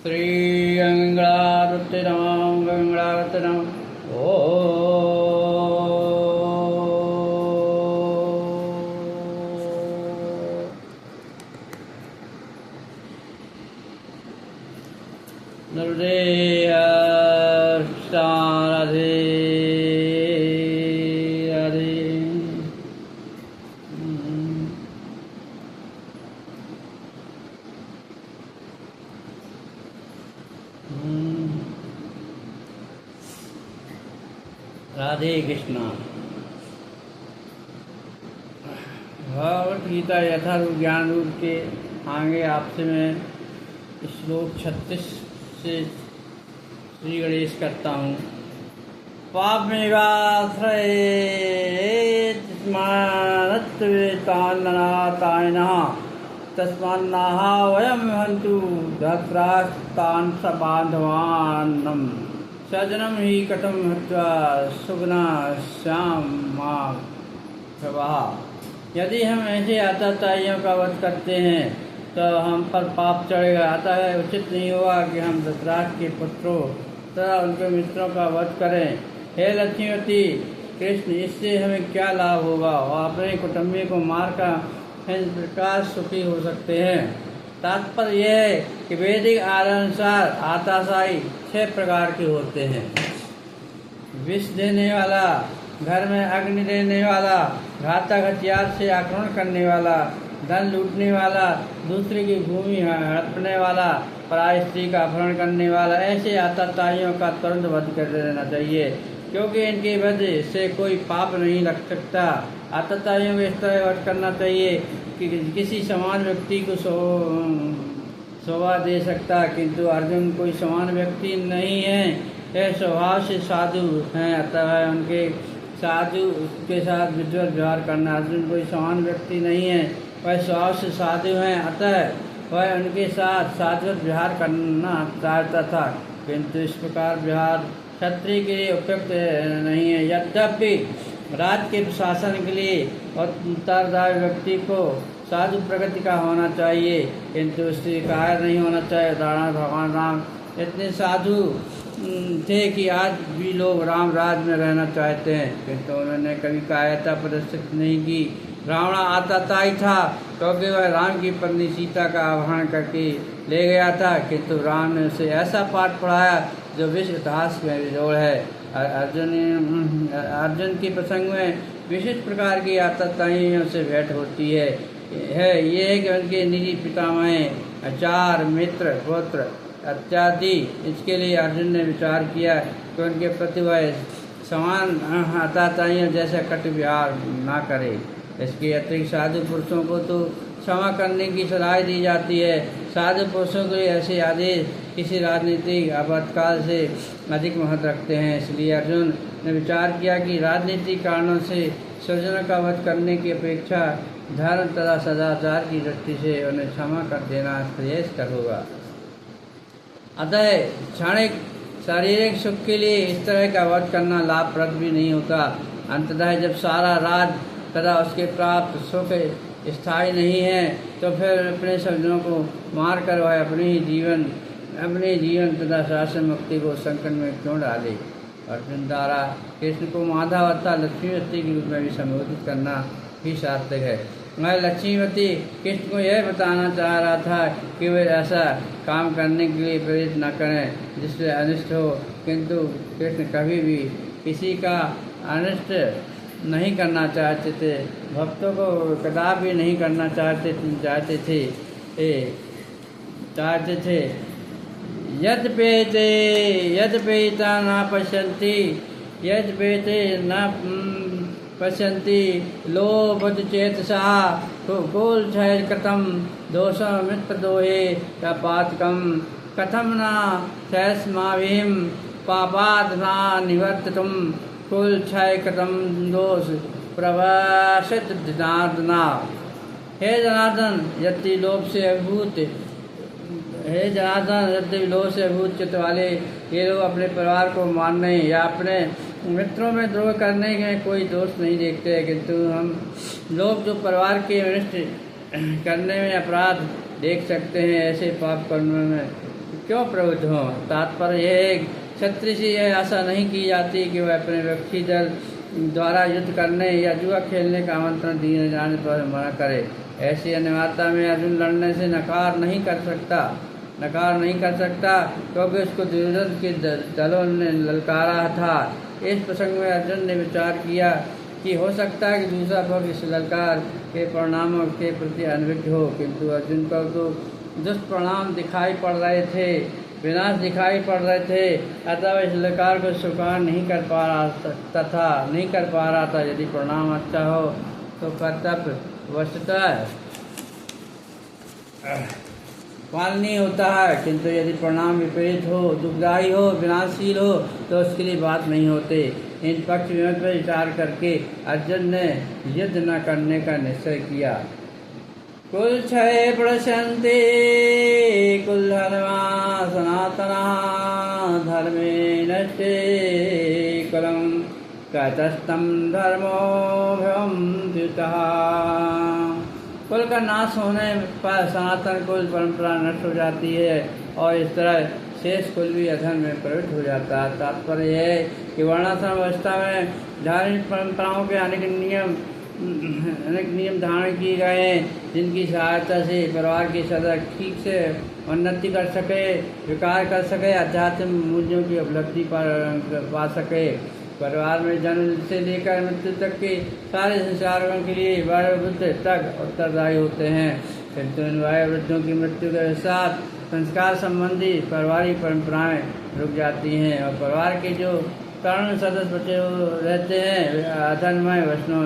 श्रीगंगावती नमः गंगावती नमः। ओ नर्मदे राधे राधे। राधे कृष्णा। भगवत गीता यथारूप ज्ञान रूप के आगे आपसे मैं श्लोक 36 से श्री गणेश करता हूँ। पाप में तस्मान्नाह वयम हंतु धत्रास्तान् बांधवान्नम सजनम ही कथम हत्वा सुगना श्याम माँ प्रवाह। यदि हम ऐसे आतताइयों का वध करते हैं तो हम पर पाप चढ़ेगा। अतः उचित नहीं होगा कि हम धृतराष्ट्र के पुत्रों तथा उनके मित्रों का वध करें। हे लक्ष्मीवती कृष्ण, इससे हमें क्या लाभ होगा और अपने कुटुंबी को मारकर इस प्रकार सुखी हो सकते हैं। तात्पर्य यह है कि वैदिक अनुसार आताशाही 6 प्रकार के होते हैं। विष देने वाला, घर में अग्नि देने वाला, घातक हथियार से आक्रमण करने वाला, धन लूटने वाला, दूसरे की भूमि हड़पने वाला, पराई स्त्री का अपहरण करने वाला। ऐसे आतताइयों का तुरंत वध कर देना चाहिए, क्योंकि इनके वजह से कोई पाप नहीं लग सकता। आतताइयों को इस तरह वध करना चाहिए कि किसी समान व्यक्ति को शोभा दे सकता, किंतु अर्जुन कोई समान व्यक्ति नहीं है। यह स्वभाव से साधु हैं, अतः उनके साधु के साथ विद्वत व्यवहार करना। अर्जुन कोई समान व्यक्ति नहीं है, वह स्वभाव से साधु हैं, अतः वह उनके साथ साधुवत व्यवहार करना चाहता था, किंतु इस प्रकार व्यवहार क्षत्रिय के लिए उपयुक्त नहीं है। यद्यपि राज्य के प्रशासन के लिए उत्तरदायी व्यक्ति को साधु प्रकृति का होना चाहिए, किंतु उससे कार्य नहीं होना चाहिए। उदाहरण भगवान राम इतने साधु थे कि आज भी लोग राम राज्य में रहना चाहते हैं, किंतु उन्होंने कभी कायरता प्रदर्शित नहीं की। रावण आतताई था, क्योंकि वह राम की पत्नी सीता का अपहरण करके ले गया था, किंतु राम ने उसे ऐसा पाठ पढ़ाया जो विश्व इतिहास में विजोड़ है। अर्जुन के प्रसंग में विशिष्ट प्रकार की आतताइयों से भेंट होती है। ये है कि उनके निजी पितामह, आचार्य, मित्र, पुत्र इत्यादि, इसके लिए अर्जुन ने विचार किया कि उनके प्रति वह समान आतताइयों जैसा कट व्यवहार ना करे। इसके अतिरिक्त साधु पुरुषों को तो क्षमा करने की सलाह दी जाती है। साधु पुरुषों के लिए ऐसे आदेश किसी राजनीतिक आपातकाल से अधिक महत्व रखते हैं। इसलिए अर्जुन ने विचार किया कि राजनीतिक कारणों से स्वजनों का वध करने की अपेक्षा धर्म तथा सदाचार की दृष्टि से उन्हें क्षमा कर देना श्रेयस्कर होगा। अतः क्षणिक शारीरिक सुख के लिए इस तरह का वध करना लाभप्रद भी नहीं होता। अंततः जब सारा राज तथा उसके प्राप्त सुख स्थायी नहीं है, तो फिर अपने स्वजनों को मारकर वह अपने जीवन तथा शासन मुक्ति को संकट में क्यों डाले। अर्जुन द्वारा कृष्ण को माधव अथवा लक्ष्मीवती के रूप में भी संबोधित करना ही सार्थक है। मैं लक्ष्मीवती कृष्ण को यह बताना चाह रहा था कि वे ऐसा काम करने के लिए प्रेरित न करें जिससे अनिष्ट हो, किंतु कृष्ण कभी भी किसी का अनिष्ट नहीं करना चाहते थे। भक्तों को कदापि नहीं करना चाहते थे। यद्पेता न पश्यन्ति लोभत चेतसा कुल क्षय कृतं दोषं मित्रद्रोहे पातकं कथम न क्षयस्माभिः पापात् न निवर्तितुं कुल क्षय कृतं दोष प्रवासित जनार्दन। हे जनार्दन, यदि लोभ से अभूत चित्त वाले ये लोग अपने परिवार को मारने या अपने मित्रों में द्रोह करने में कोई दोष नहीं देखते, किंतु हम लोग जो परिवार के अनिष्ट करने में अपराध देख सकते हैं, ऐसे पाप कर्मों में क्यों प्रवृत्त हों। तात्पर्य यह है क्षत्रिय से यह आशा नहीं की जाती कि वह अपने व्यक्ति दल द्वारा युद्ध करने या जुआ खेलने का आमंत्रण दिए जाने पर मना करे। ऐसी अनिवार्यता में अर्जुन लड़ने से नकार नहीं कर सकता क्योंकि उसको दुर्योधन के दलों ने ललकारा था। इस प्रसंग में अर्जुन ने विचार किया कि हो सकता है कि दूसरा पक्ष इस ललकार के परिणामों के प्रति अनभिज्ञ हो, किंतु अर्जुन को तो दुष्परिणाम दिखाई पड़ रहे थे, विनाश दिखाई पड़ रहे थे, अतः इस ललकार को स्वीकार नहीं कर पा रहा था। यदि परिणाम अच्छा हो तो कर्तव्य वस्तुतः पालनीय होता है, किंतु यदि परिणाम विपरीत हो, दुखदायी हो, विनाशशील हो तो उसके लिए बात नहीं होते। इन पक्ष विपक्ष पर विचार करके अर्जुन ने युद्ध न करने का निश्चय किया। कुल क्षय प्रशंते कुल धर्मा सनातना धर्मे नष्टे कुलम कतस्तम धर्मो भ्यम। कुल का नाश होने पर सनातन कुल परंपरा नष्ट हो जाती है और इस तरह शेष कुल भी अधर्म में प्रवृत्त हो जाता है। तात्पर्य है कि वर्णाश्रम अवस्था में धार्मिक परंपराओं के अनेक नियम धारण किए गए हैं, जिनकी सहायता से परिवार के सदस्य ठीक से उन्नति कर सके, विकास कर सके, आध्यात्मिक मूल्यों की उपलब्धि पा सके। परिवार में जन्म से लेकर मृत्यु तक के सारे संस्कारों के लिए वयोवृद्ध तक उत्तरदायी होते हैं, किंतु इन वयोवृद्धों की मृत्यु के साथ संस्कार संबंधी पारिवारिक परंपराएं रुक जाती हैं और परिवार के जो तरुण सदस्य बचे रहते हैं अधर्ममय वैष्णव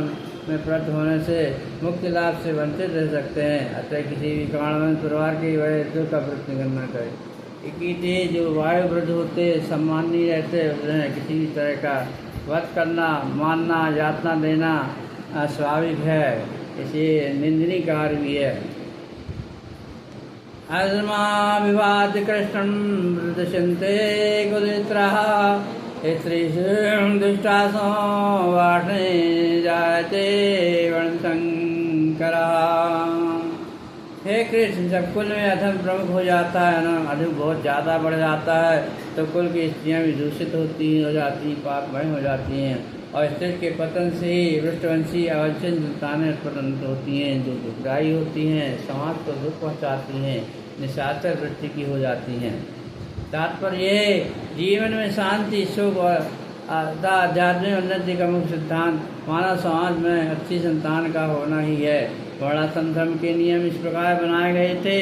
में प्रवृत्त होने से मुक्ति लाभ से वंचित रह सकते हैं। अतः किसी भी कारणवश परिवार के वयोवृद्धों का व्रत करना चाहिए। इकीते जो वायुवृद्ध होते सम्मानीय रहते हैं, किसी भी तरह का वध करना, मानना, यातना देना अस्वाभाविक है, इसे निंदनीय कार्य भी है। अजमा विवाद कृष्णं वृद्धशन्ते कुलित्राः स्त्रीषु दुष्टासो वाष्णे जायते वर्णशंकरः। हे कृष्ण, जब कुल में अधर्म प्रमुख हो जाता है ना, अधर्म बहुत ज़्यादा बढ़ जाता है तो कुल की स्त्रियाँ भी दूषित हो जाती, पापमय हो जाती हैं और स्त्री के पतन से ही वृष्टवंशी अवश्य संतानें उत्पन्न होती हैं जो दुखदायी होती हैं, समाज को दुख पहुँचाती हैं, निशाचर वृत्ति की हो जाती हैं। तात्पर्य जीवन में शांति, सुख और आध्यात्मिक उन्नति का मुख्य सिद्धांत मानव समाज में अच्छी संतान का होना ही है। वर्णाश्रम धर्म के नियम इस प्रकार बनाए गए थे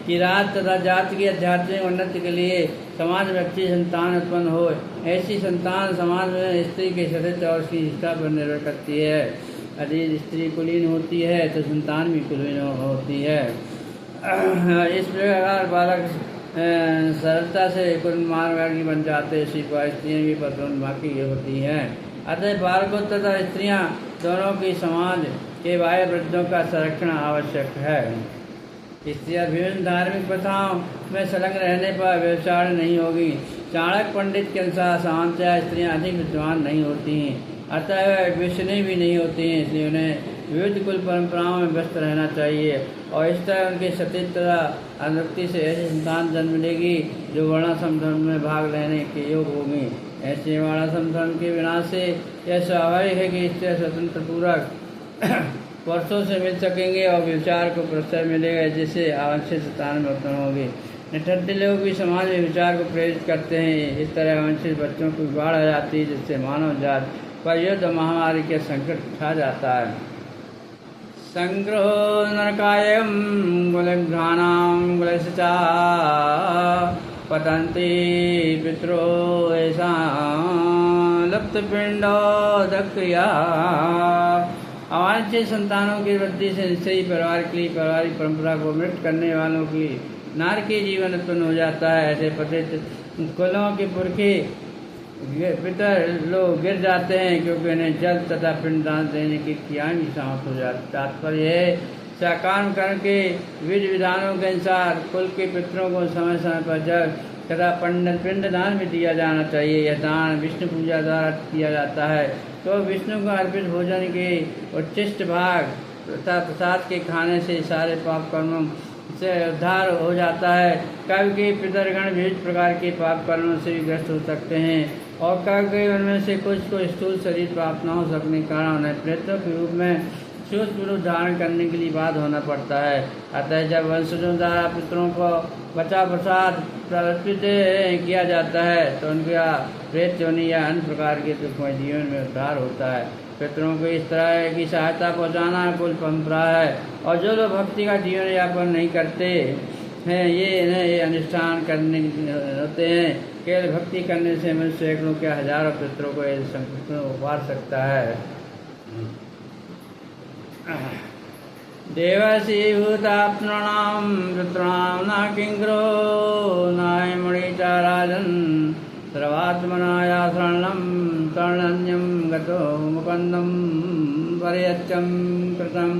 कि राज तथा जाति की आध्यात्मिक उन्नति के लिए समाज में अच्छी संतान उत्पन्न हो। ऐसी संतान समाज में स्त्री के सदस्य और उसकी निष्ठा पर निर्भर करती है। यदि स्त्री कुलीन होती है तो संतान भी कुलीन होती है। इस प्रकार बालक सरलता से कुल मार्गी बन जाते, इसी पर स्त्रियाँ भी पतोन्मुखी होती हैं। अतः बालकों तथा स्त्रियाँ दोनों की समाज के वयोवृद्धों का संरक्षण आवश्यक है। स्त्रियाँ विभिन्न धार्मिक प्रथाओं में संलग्न रहने पर व्यभिचार नहीं होगी। चाणक्य पंडित के अनुसार सामान्यतः स्त्रियाँ अधिक विद्वान नहीं होती हैं, अतः वह विषयी भी नहीं होती हैं, इसलिए उन्हें विविध कुल परंपराओं में व्यस्त रहना चाहिए और इस तरह उनके सतीत्व तथा अनुरक्ति से ऐसी संतान जन्म लेगी जो वर्णाश्रम धर्म में भाग लेने के योग होगी। ऐसे वर्णाश्रम धर्म के विनाश से यह स्वाभाविक है कि इससे स्वतंत्र पूर्वक वर्षों से मिल सकेंगे और विचार को प्रश्रय मिलेगा, जिससे अवांछित संतान में उत्पन्न होगी। निठल्ले लोग भी समाज में विचार को प्रेरित करते हैं। इस तरह अवांछित बच्चों की बाढ़ आ जाती है, जिससे मानव जात पर युद्ध महामारी के संकट छा जाता है। संग्रहो नरकायं कुलघ्राणां कुलशचा पतन्ति पितरो ऐसा लुप्तपिंडो दक्रिया। अवांछित संतानों की वृद्धि से निश्चयी परिवार के लिए पारिवारिक परंपरा को मृत करने वालों की नारकीय जीवन उत्पन्न हो जाता है। ऐसे पतित कुलों के पुरखे पितर लोग गिर जाते हैं क्योंकि उन्हें जल तथा पिंडदान देने की क्रियाएं भी समाप्त हो जाती। तात्पर्य है साकाम कर्म के विधि विधानों के अनुसार कुल के पितरों को समय समय पर जल तथा पिंडदान भी दिया जाना चाहिए। यह दान विष्णु पूजा द्वारा किया जाता है तो विष्णु को अर्पित भोजन के उच्चिष्ट भाग तथा प्रसाद के खाने से सारे पाप कर्मों से उद्धार हो जाता है। कभी के पितरगण विविध प्रकार के पाप कर्मों से भी ग्रस्त हो सकते हैं और कभी उनमें से कुछ को स्थूल शरीर प्राप्त न हो सकने के कारण उन्हें प्रेतों के रूप में सूक्ष्म रूप धारण करने के लिए बाध्य होना पड़ता है। अतः जब वंशजों द्वारा पितरों को बचा प्रसाद प्रवर्तित किया जाता है तो उनका प्रेत योनि या अन्य प्रकार के दुखमय जीवन में उद्धार होता है। पितरों को इस तरह की सहायता पहुँचाना कुल परंपरा है और जो लोग भक्ति का जीवन यापन नहीं करते हैं ये अनुष्ठान करने होते हैं। केवल भक्ति करने से मनुष्य सैकड़ों के हजारों पितरों को इस संकट में उबार सकता है। देवसी भूतात्मनां पितॄणां न किंकरो नायमुनि च राजन् सर्वात्मनाया शरणं शरण्यं गतो मुकुन्दं परियच्चं कृतं।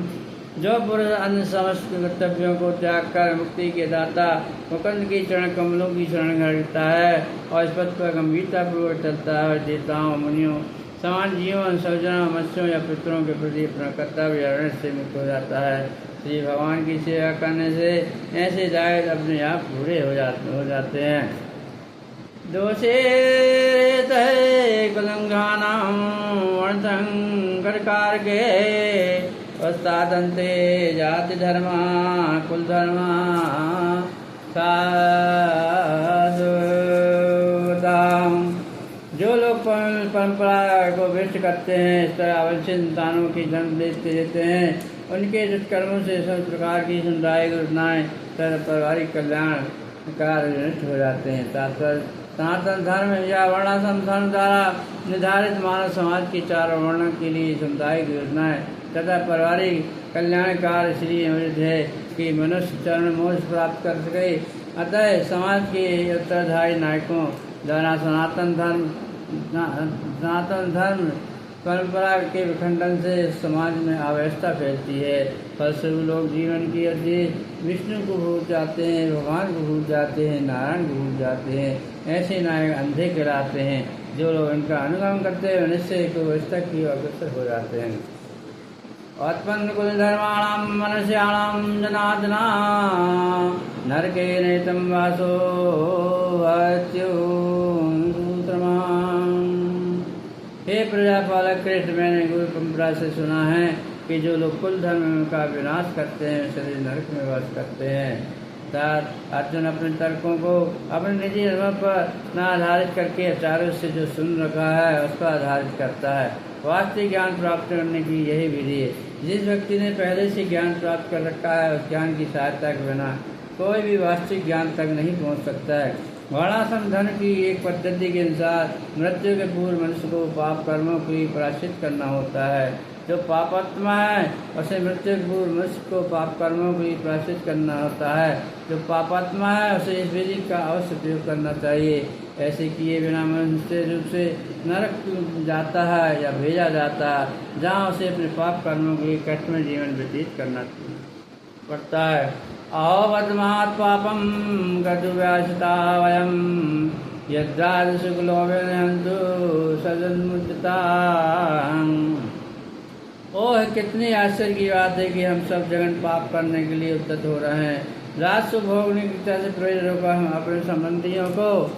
जो पुरुष अन्य समस्त कर्तव्यों को त्याग कर मुक्ति के दाता मुकुंद की चरण कमलों की शरण करता है और इस पथ पर गंभीरतापूर्वक चलता है, देवताओं मुनियों समान जीवन सज्जनों मत्स्यों या पितरों के प्रति अपना कर्तव्य अरण से मुक्त हो जाता है। श्री भगवान की सेवा करने से ऐसे दायित्व अपने आप पूरे हो जाते हैं। दोषे कुलंघानां वर्णसंकर के वस्तादंते जाति धर्मा कुल धर्मा जो लोग परंपरा को व्यस्त करते हैं इस तरह अवश्य संतानों की जन्म देते हैं उनके दुष्कर्मों से सब प्रकार की समुदायिक घटनाएं तथा पारिवारिक कल्याण कार्य नष्ट हो जाते हैं। तात्पर्य सनातन धर्म या वर्णाश्रम धर्म द्वारा निर्धारित मानव समाज की चारों वर्णों के लिए समुदायिक योजनाएं तथा पारिवारिक कल्याण कार्य श्री अमृत है कि मनुष्य चरण मोक्ष प्राप्त कर सके। अतः समाज के उत्तरधारी नायकों द्वारा सनातन धर्म परंपरा के विखंडन से समाज में अव्यवस्था फैलती है। फलस्वरूप लोग जीवन की अवधि विष्णु को भूल जाते हैं, भगवान को भूल जाते हैं, नारायण को भूल जाते हैं। ऐसे नायक अंधे कहलाते हैं। जो लोग इनका अनुगमन करते हैं निश्चय को व्यवस्था की अग्रसर हो जाते हैं। उत्पन्न कुल धर्माणां मनुष्याणां जनार्दना नरके नैतं वासो हे प्रजापालक कृष्ण, मैंने गुरु परंपरा से सुना है कि जो लोग कुल धर्म का विनाश करते हैं शरीर नरक में वास करते हैं। अर्जुन अपने तर्कों को अपने निजी अनुभव पर न आधारित करके आचार्यों से जो सुन रखा है उस पर आधारित करता है। वास्तविक ज्ञान प्राप्त करने की यही विधि है। जिस व्यक्ति ने पहले से ज्ञान प्राप्त कर रखा है उस ज्ञान की सहायता के बिना कोई भी वास्तविक ज्ञान तक नहीं पहुंच सकता है। वर्णाश्रम धर्म की एक पद्धति के अनुसार मृत्यु के पूर्व मनुष्य को पाप कर्मों की प्रायश्चित करना होता है। जो पापात्मा है उसे मृत्यु के पूर्व मनुष्य को पाप कर्मों की प्रायश्चित करना होता है। जो पापात्मा है उसे इस विधि का अवश्य उपयोग करना चाहिए। ऐसे किए बिना मनुष्य रूप से नरक जाता है या भेजा जाता है जहाँ उसे अपने पाप कर्मों के कष्ट में जीवन व्यतीत करना पड़ता है। अवधमात् पापम गतव्यासता वयम यद्राज शुक्लोभ्यंतु सजन्मुद्यता। ओह, कितनी आश्चर्य की बात है कि हम सब जगन पाप करने के लिए उद्यत हो रहे हैं। राजस्व भोगने की तरह से प्रेरित होकर हम अपने संबंधियों को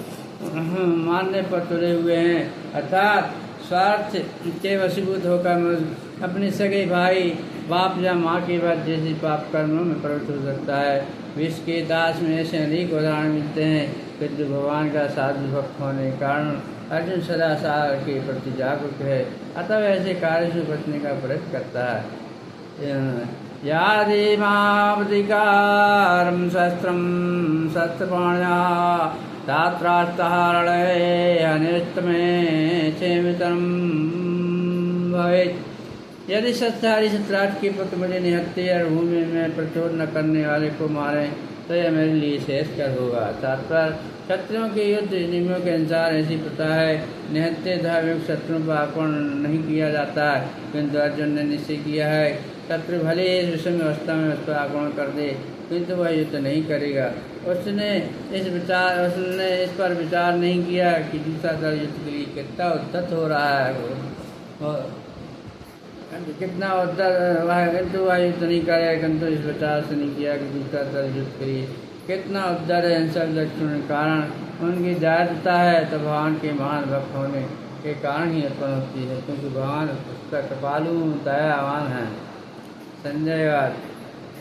मारने पर तुले हुए हैं, अर्थात स्वार्थ के वशीभूत होकर अपने सगे भाई बाप या माँ की बात जैसी पाप कर्मों में प्रवृत्त हो सकता है। विश्व के दास में ऐसे अनेक उदाहरण मिलते हैं, किंतु भगवान का साधु भक्त होने के कारण अर्जुन सदा सार के प्रति जागरूक है, अतः ऐसे कार्य से बचने का प्रयत्न करता है। यादि मावधिकारं शस्त्रं शस्त्रपाण्या तात्रास्तहारणे अनिष्टमे क्षेमितरं भवेत्। यदि शस्त्रधारी शस्त्रार्थ के पुत्र मुझे निहत्ते और भूमि में प्रचोर न करने वाले को मारें तो यह मेरे लिए श्रेष्ठकर होगा। तात्पर्य शत्रुओं के युद्ध नियमों के अनुसार ऐसी प्रथा है। निहत्ते धार्मिक शत्रुओं पर आक्रमण नहीं किया जाता है, किंतु अर्जुन ने निश्चय किया है शत्रु भले इस विषम अवस्था में उस पर आक्रमण कर दे किंतु वह युद्ध नहीं करेगा। उसने इस पर विचार नहीं किया कि दूसरा दल युद्ध के लिए कितना उद्यत हो रहा है कितना उद्धर वह किंतु वह युद्ध नहीं करे, किंतु इस विचार से नहीं किया कि दूसरा दल युद्ध करिए। कितना उद्धर है इन सब लक्षणों के कारण उनकी दयालुता है तो भगवान के महान भक्त होने के कारण ही उत्पन्न होती है, क्योंकि भगवान उसका कृपालु दयावान है। संजय बात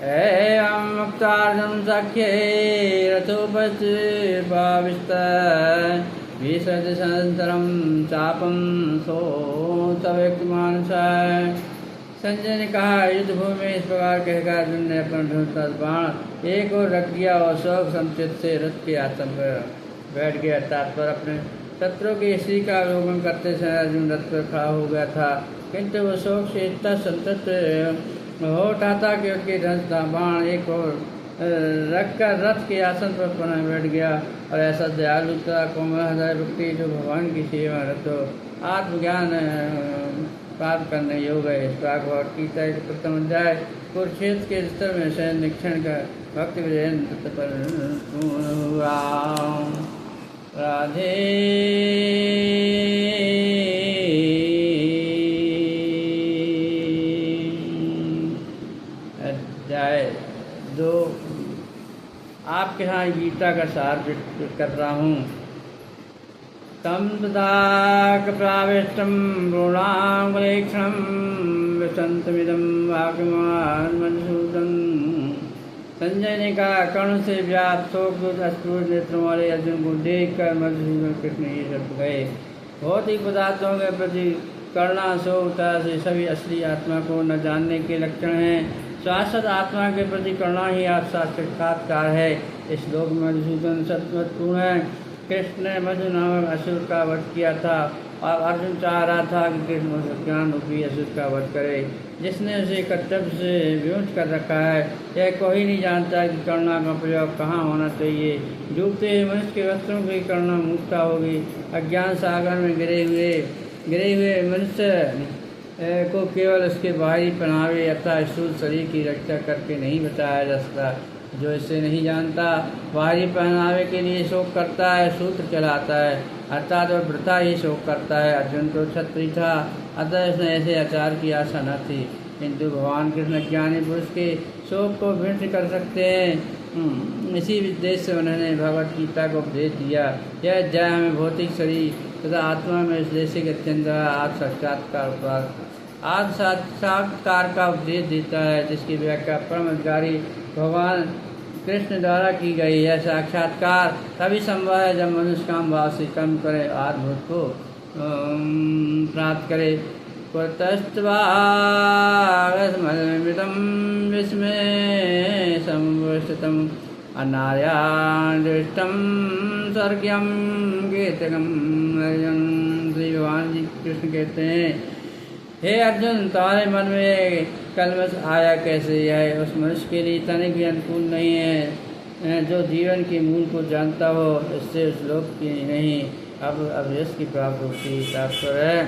एवं मुक्तार्जुन सख्ये रथोपविष्ट विसर्जनंतरम चापम सोतव्यक्तिमान। संजय ने कहा, युद्ध भूमि में इस प्रकार कहकर अर्जुन ने अपना ढूंढता बाण एक और रख दिया और शोक संचित से रथ के आसन पर बैठ गया। तात्पर अपने शत्रु की स्त्री का अवलोकन करते समय अर्जुन रथ पर खड़ा हो गया था, किंतु वो शोक से इतना संतप्त हो उठा था कि उसके धनुष बाण एक और रखकर रथ के आसन पर पुनः बैठ गया। और ऐसा दयालुता कोमल हृदय व्यक्ति जो भगवान की सेवा रतो आत्मज्ञान प्राप्त करने योग है। इस प्रकार भगवत गीता के प्रथम अध्याय कुरुक्षेत्र के स्तर में सैन्य निरीक्षण का भक्ति विजयन पर हुआ। राधे अध्याय 2। आपके यहाँ गीता का सार कर रहा हूँ। तम तदा प्राविष्टम रूणांगलेक्षणम विसंतमिदं वाक्यवान् मधुसूदन। संजय ने कहा, कर्ण से व्याप्त शोक अश्रु नेत्रों वाले अर्जुन को देखकर मधुसूदन कृष्ण ये शब्द गए। भौतिक पदार्थों के प्रति करुणा शोकता से सभी असली आत्मा को न जानने के लक्षण हैं। शाश्वत आत्मा के प्रति करुणा ही आप साक्षात्कार है। इस लोक में मधुसूदन सत्वपूर्ण है। कृष्ण ने मधु नामक असुर का वध किया था और अर्जुन चाह रहा था कि कृष्ण ज्ञान रूपी असुर का वध करे, जिसने उसे कर्तव्य से विमुक्त कर रखा है। यह कोई नहीं जानता कि करुणा का प्रयोग कहाँ होना चाहिए। डूबते हुए मनुष्य के वस्त्रों की करुणा मुक्ता होगी। अज्ञान सागर में गिरे हुए मनुष्य को केवल उसके बाहरी पहनावे अथवा स्थूल शरीर की रक्षा करके नहीं बचाया जा सकता। जो इसे नहीं जानता बाहरी पहनावे के लिए शोक करता है, सूत्र चलाता है, अर्थात वह वृथा ही शोक करता है। अर्जुन तो क्षत्रिय था, अतः उसने ऐसे आचार की आशा न थी, किंतु भगवान कृष्ण ज्ञानी पुरुष के शोक को विनष्ट कर सकते हैं। इसी उद्देश्य से उन्होंने भगवत गीता को उपदेश दिया। यह अध्याय हमें भौतिक शरीर तथा आत्मा में विश्लेषिक अत्यंत आत्म साक्षात्कार का उपदेश देता है, जिसकी व्याख्या परम अधिकारी भगवान कृष्ण द्वारा की गई है। साक्षात्कार तभी संभव है जब मनुष्य काम भाव से कर्म करे, आत्मभूत को प्राप्त करे। कुतस्त्वागस्मृतं विस्मय समुपस्थितम् अनार्यान् दृष्टं स्वर्ग्यं गीतकं। श्री भगवान जी कृष्ण कहते हैं, हे अर्जुन, तुम्हारे मन में कलमश आया कैसे? है उस मनुष्य के लिए तनिक भी अनुकूल नहीं है जो जीवन के मूल को जानता हो। इससे उस लोक की नहीं अब अभ्यस की प्राप्त होती तात्पर्य है।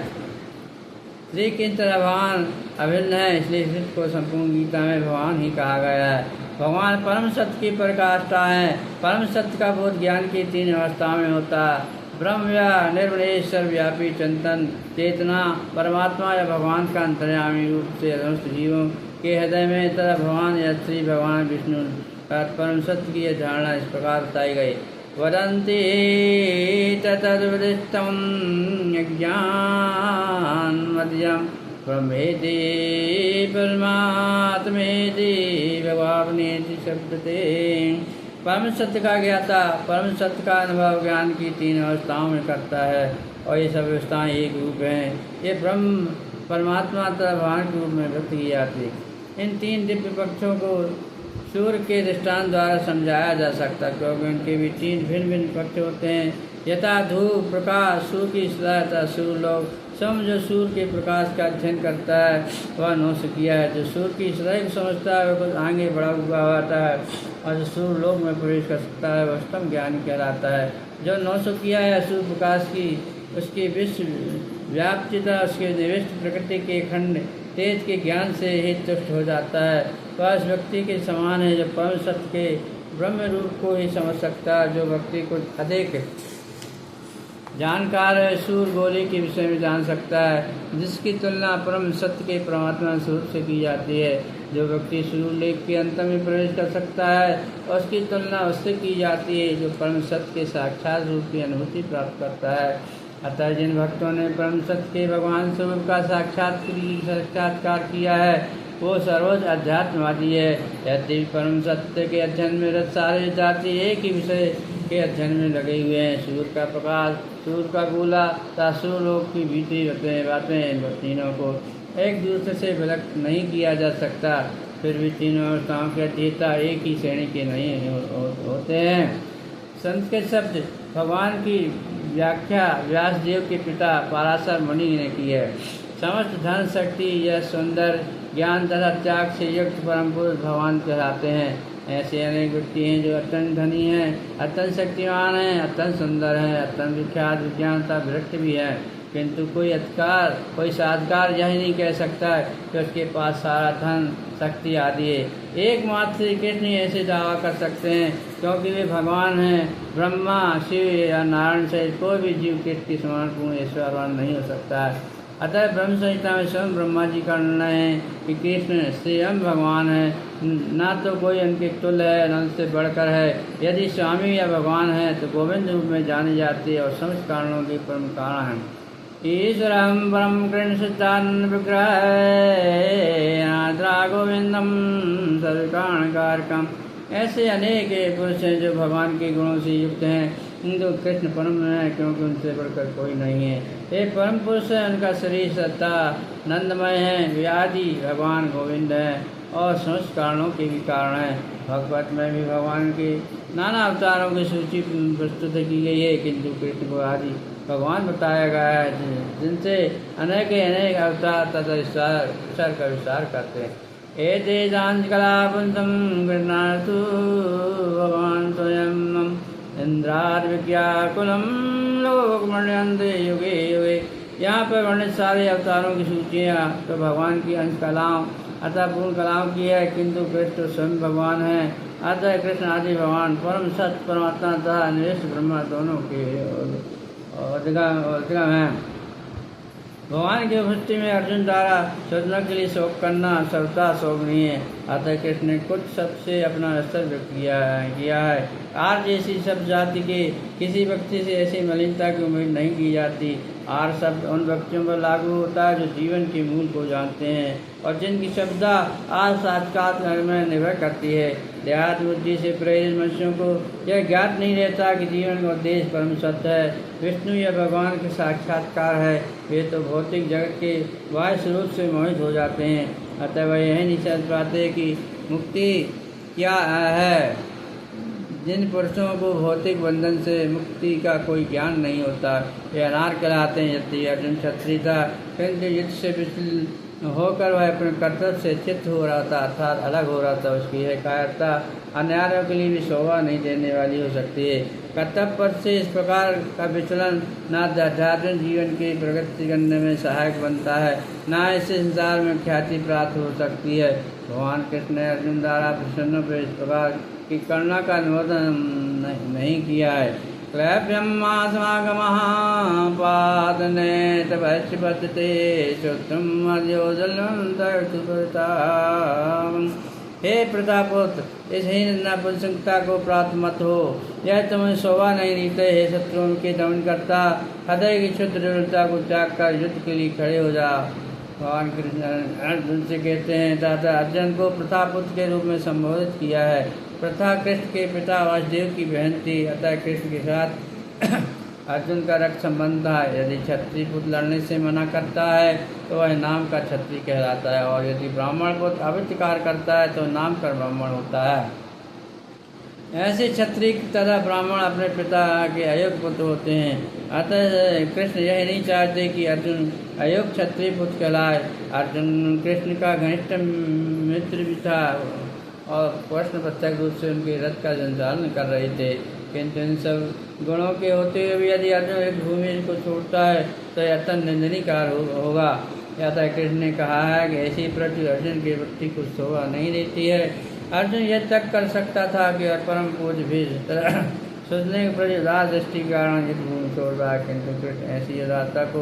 श्री कृष्ण भगवान अभिन्न है, इसलिए कृष्ण को संपूर्ण गीता में भगवान ही कहा गया है। भगवान परम सत्य की पराकाष्ठा है। परम सत्य का बोध ज्ञान की 3 अवस्थाओं में होता है। ब्रह्म या निर्विशेष सर्वव्यापी चिंतन चेतना परमात्मा या भगवान का अंतर्यामी रूप से समस्त जीवों के हृदय में तथा भगवान या श्री भगवान विष्णु का परम सत्य की यह धारणा इस प्रकार बताई गई। वदन्ति तद्वदिष्टं ज्ञानमद्यं ब्रह्मेति परमात्मेति भगवानेति शब्दते। परम सत्य का ज्ञाता परम सत्य का अनुभव ज्ञान की 3 अवस्थाओं में करता है, और ये सब अवस्थाएं एक रूप हैं। ये ब्रह्म परमात्मा तथा भगवान के रूप में व्यक्त की जाती। इन 3 दिव्य पक्षों को सूर्य के दृष्टांत द्वारा समझाया जा सकता, क्योंकि उनके भी 3 भिन्न भिन्न पक्ष होते हैं। यथा धूप प्रकाश सूर्य की सहायता सूर्य लोग स्वयं जो सूर्य के प्रकाश का अध्ययन करता है वह नौश किया है। जो सूर्य की सदैव समझता है वह कुछ आगे बढ़ा हुआ होता है, और जो सूर्य लोक में प्रवेश कर सकता है वह उत्तम ज्ञानी कहलाता है। जो नौश किया है सूर्य प्रकाश की उसकी विश्व व्याप्तिता उसके निविष्ट प्रकृति के खंड तेज के ज्ञान से ही तुष्ट हो जाता है। वह उस व्यक्ति के समान है जो परम सत्य के ब्रह्म रूप को ही समझ सकता है। जो व्यक्ति कुछ अधिक जानकार सूर गोली के विषय में जान सकता है, जिसकी तुलना परम सत्य के परमात्मा स्वरूप से की जाती है। जो व्यक्ति सूर लेख के अंत में प्रवेश कर सकता है, उसकी तुलना उससे की जाती है जो परम सत्य के साक्षात रूप की अनुभूति प्राप्त करता है। अतः जिन भक्तों ने परम सत्य के भगवान स्वरूप का साक्षात्कार किया है, वो सर्वोच्च अध्यात्मवादी है। यदि परम सत्य के अध्ययन में रत सारे जाति एक ही विषय के अध्ययन में लगे हुए हैं। सूर्य का प्रकाश, सूर्य का गोला तथा सूर्यलोक की भीतरी बातें तीनों को एक दूसरे से विलग नहीं किया जा सकता। फिर भी तीनों अवस्थाओं के अतीता एक ही श्रेणी के नहीं होते हैं। संस्कृत शब्द भगवान की व्याख्या व्यासदेव के पिता पराशर मुनि ने की है। समस्त धन शक्ति यह सुंदर ज्ञान तथा त्याग से युक्त परम पुरुष भगवान कहलाते हैं। ऐसे अनेक व्यक्ति हैं जो अत्यंत धनी हैं, अत्यंत शक्तिमान हैं, अत्यंत सुंदर हैं, अत्यंत विख्यात विज्ञानता विरक्त भी है, किंतु कोई साधकार यह नहीं कह सकता कि उसके पास सारा धन शक्ति आदि है। एकमात्र श्री कृष्ण ही ऐसे दावा कर सकते हैं, क्योंकि वे भगवान हैं। ब्रह्मा, शिव या नारायण से कोई भी जीव कृष्ण की समान पूर्ण ऐश्वर्यवान नहीं हो सकता है। अतः ब्रह्म संहिता में स्वयं ब्रह्मा जी का निर्णय है कि कृष्ण स्वयं भगवान है, ना तो कोई उनके तुल्य है, न उनसे बढ़कर है। यदि स्वामी या भगवान है तो गोविंद रूप में जाने जाते और समस्त कारणों के परम कारण हैं। ईश्वरम परम कृष्ण सिद्धानंद विग्रह गोविंदम सर्वकारण कारकम। ऐसे अनेक पुरुष हैं जो भगवान के गुणों से युक्त हैं, किंतु कृष्ण परम है, क्योंकि उनसे बढ़कर कोई नहीं है। ये परम पुरुष है, उनका शरीर सत्ता नंदमय है, वे आदि भगवान गोविंद है और समस्त कारणों के भी कारण है। भगवत में भी भगवान के नाना अवतारों की सूची प्रस्तुत की गई है, किंतु कृष्ण को आदि भगवान बताया गया है, जिनसे अनेक अवतार तथा ईश्वर का विस्तार करते हैं। एते जांजकलापुंसम गृह्णातु भगवान स्वयं इंद्राद विज्ञाकुलम लोकमण्यन्ते युगे युगे। यहाँ पर वर्णित सारे अवतारों की सूचियाँ तो भगवान की अंश कलाओं अतः पूर्ण कलाओं की है, किंतु कृष्ण स्वयं भगवान है। अतः कृष्ण आदि भगवान परम सत्य परमात्मा तथा निविष्ट ब्रह्मा दोनों के अधिगम है। भगवान की उपस्थिति में अर्जुन द्वारा शोधनों के लिए शोक करना सर्वथा शोभनीय है। अतः कृष्ण ने कुछ सबसे अपना स्तर व्यक्त किया है। आर जैसी सब जाति के किसी व्यक्ति से ऐसी मलिनता की उम्मीद नहीं की जाती। आर शब्द उन व्यक्तियों पर लागू होता है जो जीवन के मूल को जानते हैं और जिनकी शब्दा आज साक्षात्कार में निर्भर करती है। देहात बुद्धि से प्रेरित मनुष्यों को यह ज्ञात नहीं रहता कि जीवन का उद्देश्य परम सत्य है, विष्णु या भगवान के साक्षात्कार है। वे तो भौतिक जगत के बाह्य स्वरूप से मोहित हो जाते हैं। अतः वह यही नहीं समझ पाते कि मुक्ति क्या है। जिन पुरुषों को भौतिक बंधन से मुक्ति का कोई ज्ञान नहीं होता, वे अनार कहलाते हैं। यदि अर्जुन क्षत्रिय था, किंतु युद्ध से विचलित होकर वह अपने कर्तव्य से चित्त हो रहा था, अर्थात अलग हो रहा था। उसकी यह कायरता अन्यायों के लिए भी शोभा नहीं देने वाली हो सकती है। कर्तव्य पद से इस प्रकार का विचलन न आध्यात्मिक जीवन की प्रगति करने में सहायक बनता है, न इससे संसार में ख्याति प्राप्त हो सकती है। भगवान कृष्ण ने अर्जुन द्वारा प्रसन्न पर इस प्रकार की करुणा का अनुमोदन नहीं किया है। क्लैप्यमासमागमः पादने तपस्पतते श्रोत्रं मध्योजलंतर्तुपताम्। हे प्रतापोत्र, इस हीन नपुंसकता को प्राप्त मत हो, यह तुम्हें शोभा नहीं देते। हे शत्रुओं के दमन करता, हृदय की क्षुद्र दुर्बलता को त्याग कर युद्ध के लिए खड़े हो जा। भगवान कृष्ण अर्जुन से कहते हैं, दादा अर्जुन को प्रतापुत्र के रूप में संबोधित किया है। प्रथा कृष्ण के पिता वासुदेव की बहन थी, अतः कृष्ण के साथ अर्जुन का रक्त संबंध था। यदि क्षत्रिय पुत्र लड़ने से मना करता है तो वह नाम का क्षत्रिय कहलाता है, और यदि ब्राह्मण पुत्र अवित्कार करता है तो नाम का ब्राह्मण होता है। ऐसे क्षत्रिय तथा ब्राह्मण अपने पिता के अयोग्य पुत्र होते हैं। अतः कृष्ण यह नहीं चाहते कि अर्जुन अयोग्य क्षत्रिय पुत्र कहलाए। अर्जुन कृष्ण का घनिष्ठ मित्र भी था और कृष्ण प्रत्यक्ष रूप से उनके रथ का संचालन कर रहे थे, किंतु इन सब गुणों के होते हुए भी यदि अर्जुन एक भूमि को छोड़ता है तो यह अत्यंत निंदनीय कार्य होगा। अतः कृष्ण ने कहा है कि ऐसी प्रति अर्जुन की वृत्ति को शोभा नहीं देती है। अर्जुन यह तक कर सकता था कि परम पूज्य भी सोचने के प्रति दृष्टि के कारण इस भूमि छोड़ रहा है, किंतु कृष्ण ऐसी उदारता को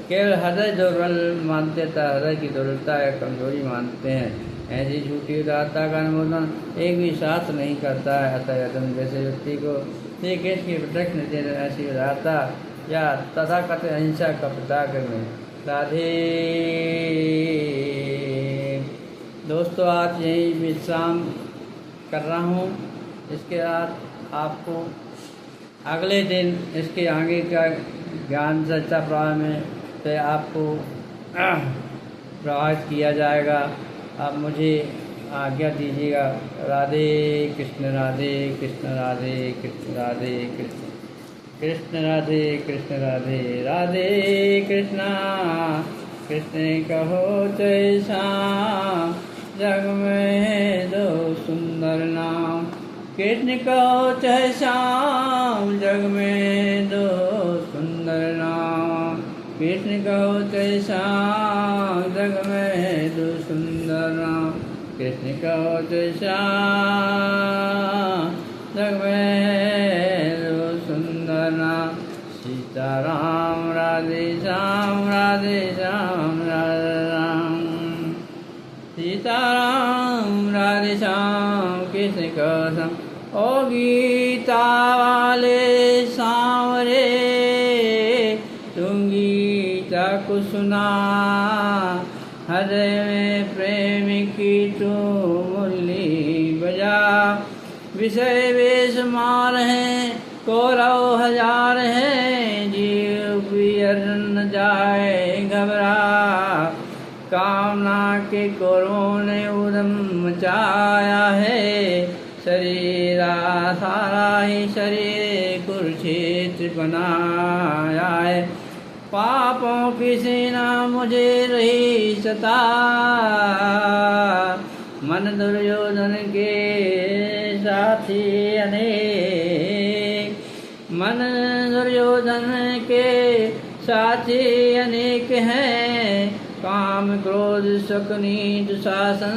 केवल हृदय दुर्बल मानते तथा हृदय की दुर्बलता या कमजोरी मानते हैं। ऐसी झूठी उदारता का अनुमोदन एक भी शास्त्र नहीं करता है। अतः तुम जैसे व्यक्ति को श्री कृष्ण की प्रत्यक्ष निर्देश ऐसी उदारता या तथाकथित अहिंसा का प्रचार में। राधे। दोस्तों, आज यही विश्राम कर रहा हूँ। इसके बाद आपको अगले दिन इसके आगे का ज्ञान चर्चा प्रारंभ में से आपको प्रभावित किया जाएगा। आप मुझे आज्ञा दीजिएगा। राधे कृष्ण, राधे कृष्ण, राधे कृष्ण, राधे कृष्ण, कृष्ण राधे कृष्ण, राधे राधे कृष्णा। कृष्ण कहो जैसा जग में दो सुंदर नाम। कृष्ण कहो चाहे श्याम जग में दो सुंदर नाम। कृष्ण कहो चाहे श्याम जग में दो सुंदर नाम। कृष्ण कहो चाहे श्याम जग में दो सुंदर नाम। सीताराम राधे श्याम, राधे श्याम, राधे राम। सीताराम राधे श्याम कृष्ण कसम। ओ गीता वाले सांवरे, तुम गीता को सुना। हृदय में प्रेम की तू मुरली बजा। विषय बेशुमार हैं, कौरव हजार हैं। जीव भी अर्जन जाए घबरा। कामना के कौरवों ने उद्यम मचाया है। शरीरा सारा ही शरीर कुरुक्षेत्र बनाया है। पापों की सेना मुझे रही सता। मन दुर्योधन के साथी अनेक। मन दुर्योधन के साथी अनेक हैं। काम क्रोध शकुनी दुशासन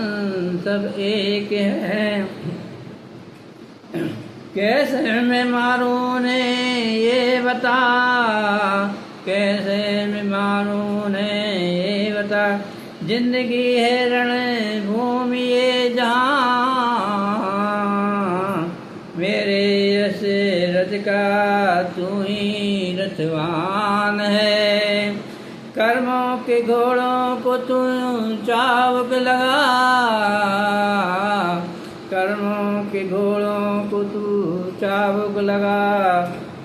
सब एक हैं। कैसे मैं मारूं ने ये बता। कैसे मैं मारूं ने ये बता। जिंदगी है रण भूमि ये जहाँ। मेरे यश रथ का तू ही रथवान है। कर्मों के घोड़ों को तू चाबुक लगा। कर्मों के घोड़ों को तू चाबुक लगा।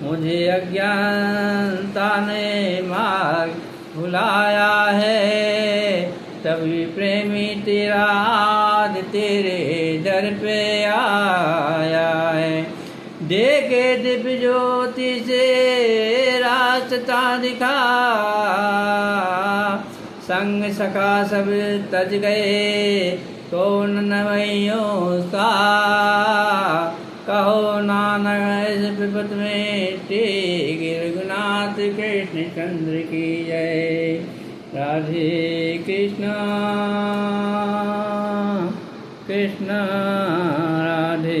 मुझे अज्ञानता ने मार्ग भुलाया है। तभी प्रेमी तेरा हाथ तेरे दर पे आया है। देखे दिव्य ज्योति से रास्ता दिखा। संग सखा सब तज गए, कौन नवैयों सा। कहो नानक इस विपत में टेक रघुनाथ कृष्ण चंद्र की जय। राधे कृष्णा कृष्ण राधे।